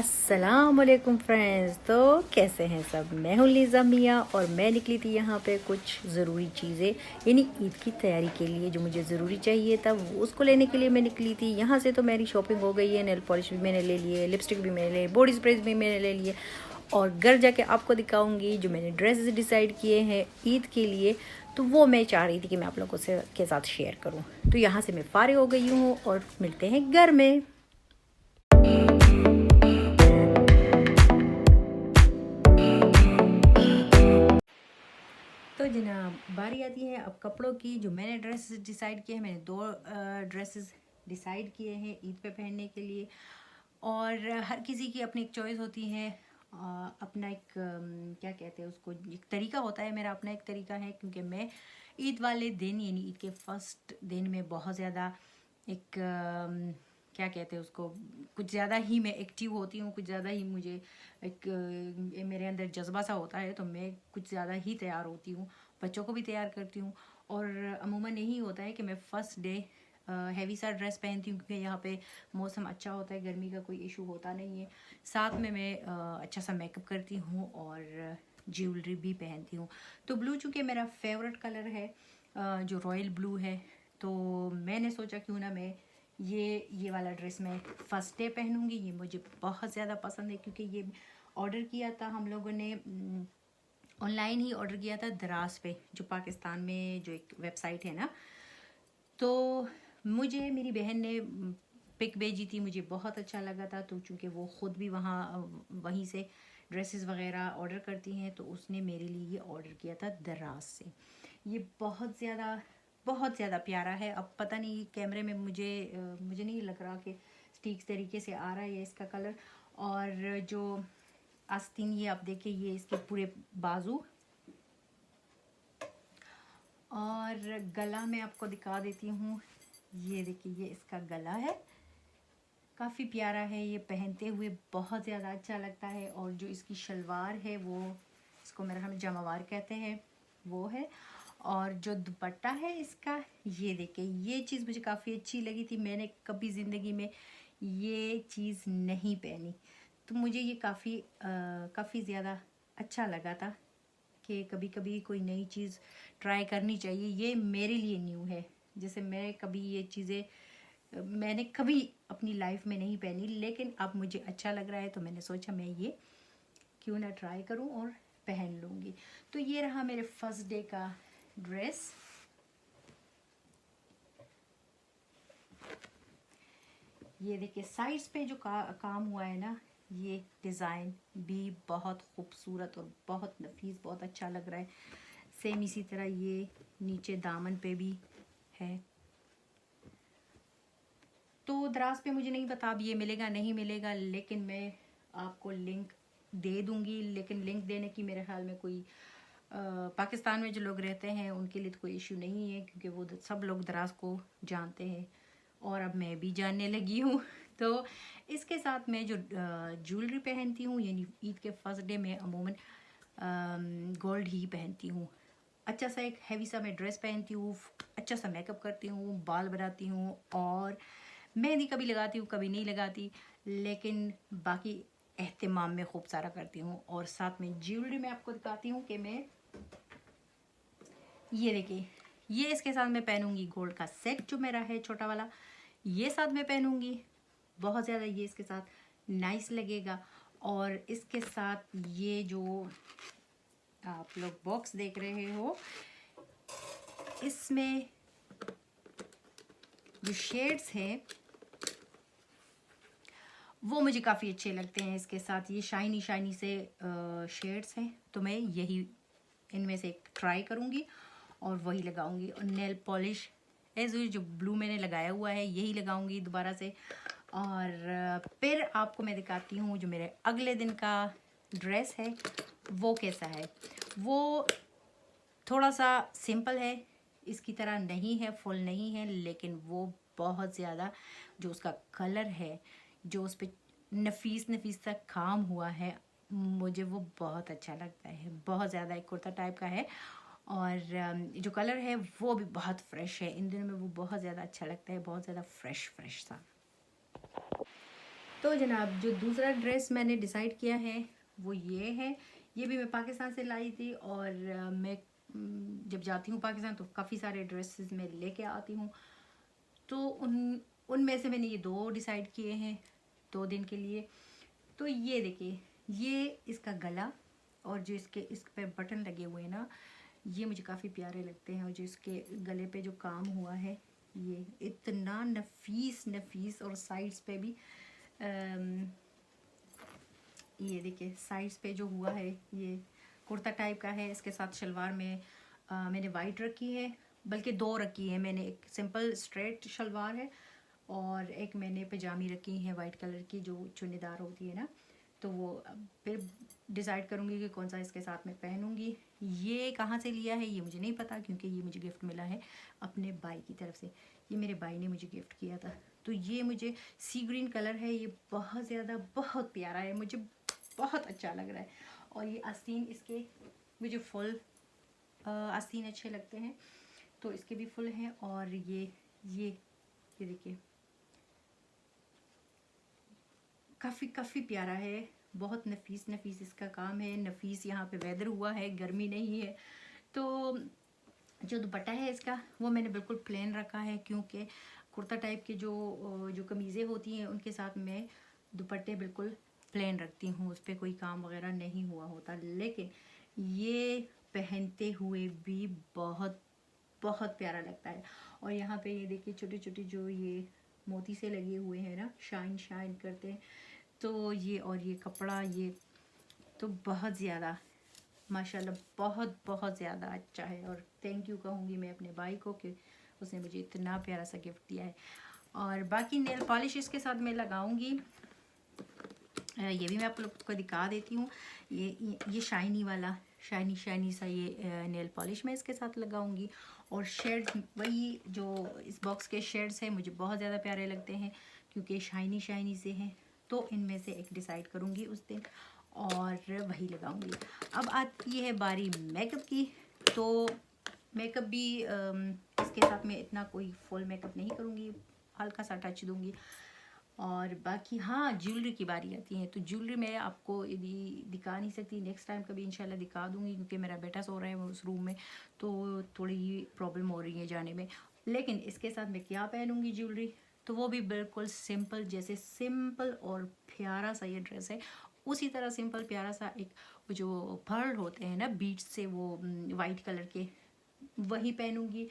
अस्सलामुअलैकुम फ्रेंड्स। तो कैसे हैं सब? मैं हूं लीज़ा मियाँ और मैं निकली थी यहाँ पे कुछ ज़रूरी चीज़ें यानी ईद की तैयारी के लिए जो मुझे ज़रूरी चाहिए था वो उसको लेने के लिए मैं निकली थी। यहाँ से तो मेरी शॉपिंग हो गई है, नेल पॉलिश भी मैंने ले लिए, लिपस्टिक भी मैंने ले, बॉडी स्प्रे भी मैंने ले लिए और घर जाके आपको दिखाऊंगी जो मैंने ड्रेसेस डिसाइड किए हैं ईद के लिए। तो वो मैं चाह रही थी कि मैं आप लोगों से के साथ शेयर करूँ। तो यहाँ से मैं फारिग हो गई हूँ और मिलते हैं घर में। तो जनाब बारी आती है अब कपड़ों की। जो मैंने ड्रेसेस डिसाइड किए हैं, मैंने दो ड्रेसेस डिसाइड किए हैं ईद पे पहनने के लिए। और हर किसी की अपनी एक चॉइस होती है, अपना एक क्या कहते हैं उसको, एक तरीका होता है। मेरा अपना एक तरीका है क्योंकि मैं ईद वाले दिन यानी ईद के फर्स्ट दिन में बहुत ज़्यादा एक क्या कहते हैं उसको, कुछ ज़्यादा ही मैं एक्टिव होती हूँ, कुछ ज़्यादा ही मुझे एक मेरे अंदर जज्बा सा होता है, तो मैं कुछ ज़्यादा ही तैयार होती हूँ, बच्चों को भी तैयार करती हूँ। और अमूमन यही होता है कि मैं फ़र्स्ट डे हैवी सा ड्रेस पहनती हूँ क्योंकि यहाँ पे मौसम अच्छा होता है, गर्मी का कोई इशू होता नहीं है। साथ में मैं अच्छा सा मेकअप करती हूँ और ज्वेलरी भी पहनती हूँ। तो ब्लू चूँकि मेरा फेवरेट कलर है, जो रॉयल ब्लू है, तो मैंने सोचा क्यों ना मैं ये वाला ड्रेस मैं फ़र्स्ट डे पहनूंगी। ये मुझे बहुत ज़्यादा पसंद है क्योंकि ये ऑर्डर किया था हम लोगों ने, ऑनलाइन ही ऑर्डर किया था दराज पे, जो पाकिस्तान में जो एक वेबसाइट है ना। तो मुझे मेरी बहन ने पिक भेजी थी, मुझे बहुत अच्छा लगा था। तो चूँकि वो ख़ुद भी वहीं से ड्रेसेस वगैरह ऑर्डर करती हैं, तो उसने मेरे लिए ये ऑर्डर किया था दराज से। ये बहुत ज़्यादा प्यारा है। अब पता नहीं कैमरे में मुझे नहीं लग रहा कि ठीक तरीके से आ रहा है इसका कलर। और जो आस्तीन, ये आप देखिए, ये इसके पूरे बाजू और गला मैं आपको दिखा देती हूँ। ये देखिए, ये इसका गला है, काफ़ी प्यारा है। ये पहनते हुए बहुत ज़्यादा अच्छा लगता है। और जो इसकी शलवार है वो, इसको मेरा हम जमावार कहते हैं, वो है। और जो दुपट्टा है इसका, ये देखिए, ये चीज़ मुझे काफ़ी अच्छी लगी थी। मैंने कभी ज़िंदगी में ये चीज़ नहीं पहनी, तो मुझे ये काफ़ी ज़्यादा अच्छा लगा था कि कभी कभी कोई नई चीज़ ट्राई करनी चाहिए। ये मेरे लिए न्यू है, जैसे मैंने कभी अपनी लाइफ में नहीं पहनी, लेकिन अब मुझे अच्छा लग रहा है तो मैंने सोचा मैं ये क्यों ना ट्राई करूं और पहन लूँगी। तो ये रहा मेरे फर्स्ट डे का ड्रेस। ये देखिए, साइड्स पे जो काम हुआ है ना, ये डिज़ाइन भी बहुत खूबसूरत और बहुत नफीस, बहुत अच्छा लग रहा है। सेम इसी तरह ये नीचे दामन पे भी है। तो दराज पे मुझे नहीं पता अब ये मिलेगा नहीं मिलेगा, लेकिन मैं आपको लिंक दे दूंगी। लेकिन लिंक देने की मेरे ख्याल में कोई पाकिस्तान में जो लोग रहते हैं उनके लिए तो कोई इशू नहीं है, क्योंकि वो सब लोग दराज को जानते हैं और अब मैं भी जानने लगी हूँ। तो इसके साथ मैं जो ज्वेलरी पहनती हूँ, यानी ईद के फर्स्ट डे में अमूमन गोल्ड ही पहनती हूँ। अच्छा सा एक हैवी सा मैं ड्रेस पहनती हूँ, अच्छा सा मेकअप करती हूँ, बाल बनाती हूँ और मेहंदी कभी लगाती हूँ कभी नहीं लगाती, लेकिन बाकी एहतमाम में खूब सारा करती हूँ। और साथ में ज्वेलरी में आपको दिखाती हूँ कि मैं, ये देखिए, ये इसके साथ मैं पहनूंगी गोल्ड का सेट जो मेरा है छोटा वाला, ये साथ में पहनूंगी। बहुत ज़्यादा ये इसके साथ नाइस लगेगा। और इसके साथ ये जो आप लोग बॉक्स देख रहे हो, इसमें जो शेड्स हैं वो मुझे काफ़ी अच्छे लगते हैं। इसके साथ ये शाइनी शाइनी से शेड्स हैं, तो मैं यही इनमें से एक ट्राई करूँगी और वही लगाऊंगी। और नेल पॉलिश एज जो ब्लू मैंने लगाया हुआ है यही लगाऊंगी दोबारा से। और फिर आपको मैं दिखाती हूँ जो मेरे अगले दिन का ड्रेस है वो कैसा है। वो थोड़ा सा सिंपल है, इसकी तरह नहीं है, फुल नहीं है, लेकिन वो बहुत ज़्यादा जो उसका कलर है, जो उस पर नफीस नफीस सा काम हुआ है, मुझे वो बहुत अच्छा लगता है। बहुत ज़्यादा एक कुर्ता टाइप का है और जो कलर है वो भी बहुत फ्रेश है। इन दिनों में वो बहुत ज़्यादा अच्छा लगता है, बहुत ज़्यादा फ्रेश फ्रेश सा। तो जनाब जो दूसरा ड्रेस मैंने डिसाइड किया है वो ये है। ये भी मैं पाकिस्तान से लाई थी और मैं जब जाती हूँ पाकिस्तान तो काफ़ी सारे ड्रेसेस मैं लेके आती हूँ। तो उनमें से मैंने ये दो डिसाइड किए हैं 2 दिन के लिए। तो ये देखिए, ये इसका गला और जो इस पे बटन लगे हुए हैं ना, ये मुझे काफ़ी प्यारे लगते हैं। और जो इसके गले पे जो काम हुआ है ये इतना नफीस नफीस, और साइड्स पे भी ये देखिए साइड्स पे जो हुआ है ये कुर्ता टाइप का है। इसके साथ शलवार में मैंने वाइट रखी है, बल्कि 2 रखी है मैंने। एक सिंपल स्ट्रेट शलवार है और एक मैंने पजामी रखी है वाइट कलर की जो चुन्नीदार होती है ना। तो वो फिर डिसाइड करूँगी कि कौन सा इसके साथ में पहनूँगी। ये कहाँ से लिया है ये मुझे नहीं पता, क्योंकि ये मुझे गिफ्ट मिला है अपने भाई की तरफ से। ये मेरे भाई ने मुझे गिफ्ट किया था। तो ये मुझे सी ग्रीन कलर है, ये बहुत ज़्यादा बहुत प्यारा है, मुझे बहुत अच्छा लग रहा है। और ये आस्तीन इसके मुझे फुल आस्तीन अच्छे लगते हैं, तो इसके भी फुल हैं। और ये देखिए काफ़ी प्यारा है, बहुत नफीस नफीस इसका काम है। नफीस यहाँ पे वेदर हुआ है, गर्मी नहीं है। तो जो दुपट्टा है इसका वो मैंने बिल्कुल प्लेन रखा है, क्योंकि कुर्ता टाइप के जो कमीज़ें होती हैं उनके साथ मैं दुपट्टे बिल्कुल प्लेन रखती हूँ, उस पर कोई काम वगैरह नहीं हुआ होता। लेकिन ये पहनते हुए भी बहुत बहुत प्यारा लगता है। और यहाँ पे ये देखिए छोटे छोटे जो ये मोती से लगे हुए हैं ना, शाइन शाइन करते हैं। तो ये और ये कपड़ा ये तो बहुत ज़्यादा माशाल्लाह बहुत बहुत ज़्यादा अच्छा है। और थैंक यू कहूँगी मैं अपने भाई को कि उसने मुझे इतना प्यारा सा गिफ्ट दिया है। और बाकी नेल पॉलिश इसके साथ मैं लगाऊंगी, ये भी मैं आप लोग को दिखा देती हूँ। ये शाइनी वाला शाइनी सा ये नेल पॉलिश मैं इसके साथ लगाऊंगी। और शेड्स वही जो इस बॉक्स के शेड्स हैं मुझे बहुत ज़्यादा प्यारे लगते हैं, क्योंकि शाइनी शाइनी से हैं। तो इनमें से एक डिसाइड करूँगी उस दिन और वही लगाऊंगी। अब आती है बारी मेकअप की। तो मेकअप भी इसके साथ में इतना कोई फुल मेकअप नहीं करूँगी, हल्का सा टच दूँगी। और बाकी हाँ, ज्वेलरी की बारी आती है। तो ज्वेलरी मैं आपको यदि दिखा नहीं सकती, नेक्स्ट टाइम कभी इंशाल्लाह दिखा दूँगी, क्योंकि मेरा बेटा सो रहा है उस रूम में, तो थोड़ी प्रॉब्लम हो रही है जाने में। लेकिन इसके साथ मैं क्या पहनूँगी ज्वेलरी, तो वो भी बिल्कुल सिंपल, जैसे सिंपल और प्यारा सा ये ड्रेस है उसी तरह सिंपल प्यारा सा एक जो पर्ल होते हैं ना बीट्स से, वो वाइट कलर के, वही पहनूँगी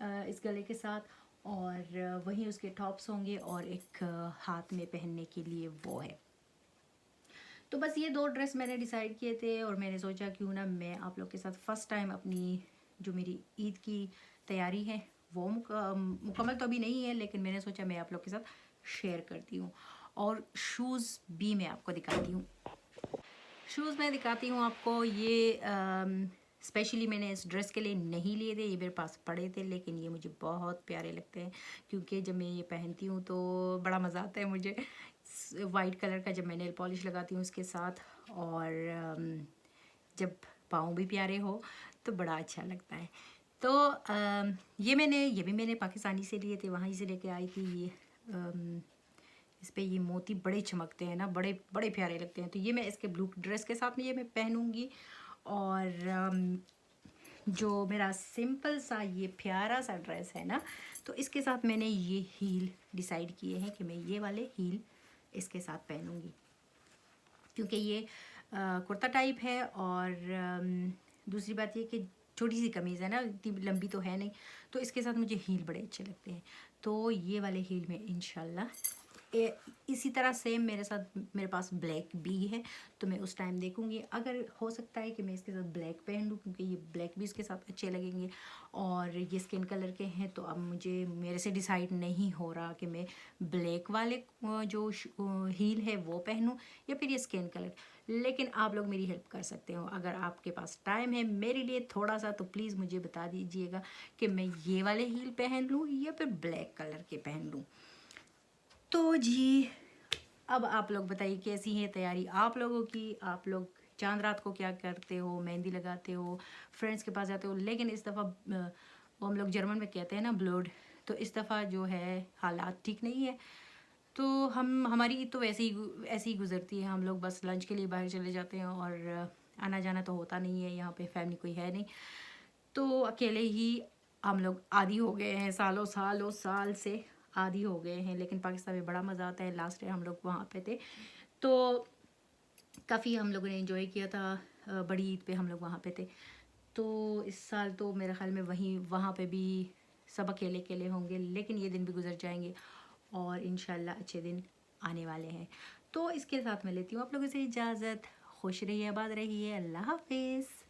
इस गले के साथ। और वही उसके टॉप्स होंगे और एक हाथ में पहनने के लिए वो है। तो बस ये 2 ड्रेस मैंने डिसाइड किए थे और मैंने सोचा क्यों ना मैं आप लोग के साथ फ़र्स्ट टाइम अपनी जो मेरी ईद की तैयारी है वो मुकम्मल तो अभी नहीं है, लेकिन मैंने सोचा मैं आप लोग के साथ शेयर करती हूँ। और शूज़ भी मैं आपको दिखाती हूँ। शूज़ मैं दिखाती हूँ आपको। ये स्पेशली मैंने इस ड्रेस के लिए नहीं लिए थे, ये मेरे पास पड़े थे, लेकिन ये मुझे बहुत प्यारे लगते हैं, क्योंकि जब मैं ये पहनती हूँ तो बड़ा मज़ा आता है मुझे। वाइट कलर का जब मैं नेल पॉलिश लगाती हूँ उसके साथ, और जब पाँव भी प्यारे हो तो बड़ा अच्छा लगता है। तो ये भी मैंने पाकिस्तानी से लिए थे, वहीं से लेके आई थी। ये इस पे ये मोती बड़े चमकते हैं ना, बड़े बड़े प्यारे लगते हैं। तो ये मैं इसके ब्लू ड्रेस के साथ में ये मैं पहनूंगी। और जो मेरा सिंपल सा ये प्यारा सा ड्रेस है ना, तो इसके साथ मैंने ये हील डिसाइड किए हैं कि मैं ये वाले हील इसके साथ पहनूंगी, क्योंकि ये कुर्ता टाइप है। और दूसरी बात ये कि छोटी सी कमीज़ है ना, इतनी लंबी तो है नहीं, तो इसके साथ मुझे हील बड़े अच्छे लगते हैं। तो ये वाले हील में इंशाल्लाह इसी तरह सेम मेरे पास ब्लैक भी है, तो मैं उस टाइम देखूंगी। अगर हो सकता है कि मैं इसके साथ ब्लैक पहन लूँ, क्योंकि ये ब्लैक भी इसके साथ अच्छे लगेंगे। और ये स्किन कलर के हैं, तो अब मेरे से डिसाइड नहीं हो रहा कि मैं ब्लैक वाले जो हील है वो पहनूँ या फिर ये स्किन कलर। लेकिन आप लोग मेरी हेल्प कर सकते हो, अगर आपके पास टाइम है मेरे लिए थोड़ा सा, तो प्लीज़ मुझे बता दीजिएगा कि मैं ये वाले हील पहन लूँ या फिर ब्लैक कलर के पहन लूँ। तो जी अब आप लोग बताइए कैसी है तैयारी आप लोगों की। आप लोग चांद रात को क्या करते हो, मेहंदी लगाते हो, फ्रेंड्स के पास जाते हो। लेकिन इस दफ़ा वो हम लोग जर्मन में कहते हैं ना ब्लड, तो इस दफ़ा जो है हालात ठीक नहीं है, तो हमारी ईद तो ऐसे ही गुजरती है। हम लोग बस लंच के लिए बाहर चले जाते हैं और आना जाना तो होता नहीं है, यहाँ पे फैमिली कोई है नहीं, तो अकेले ही हम लोग आदी हो गए हैं, सालों साल से आदी हो गए हैं। लेकिन पाकिस्तान में बड़ा मज़ा आता है। लास्ट ईयर हम लोग वहाँ पे थे, तो काफ़ी हम लोगों ने एंजॉय किया था। बड़ी ईद पे हम लोग वहाँ पे थे। तो इस साल तो मेरे ख्याल में वहाँ पे भी सब अकेले अकेले होंगे, लेकिन ये दिन भी गुजर जाएंगे और इंशाल्लाह अच्छे दिन आने वाले हैं। तो इसके साथ मैं लेती हूँ आप लोगों से इजाज़त। खुश रहिए, आबाद रहिए, अल्लाह हाफिज़।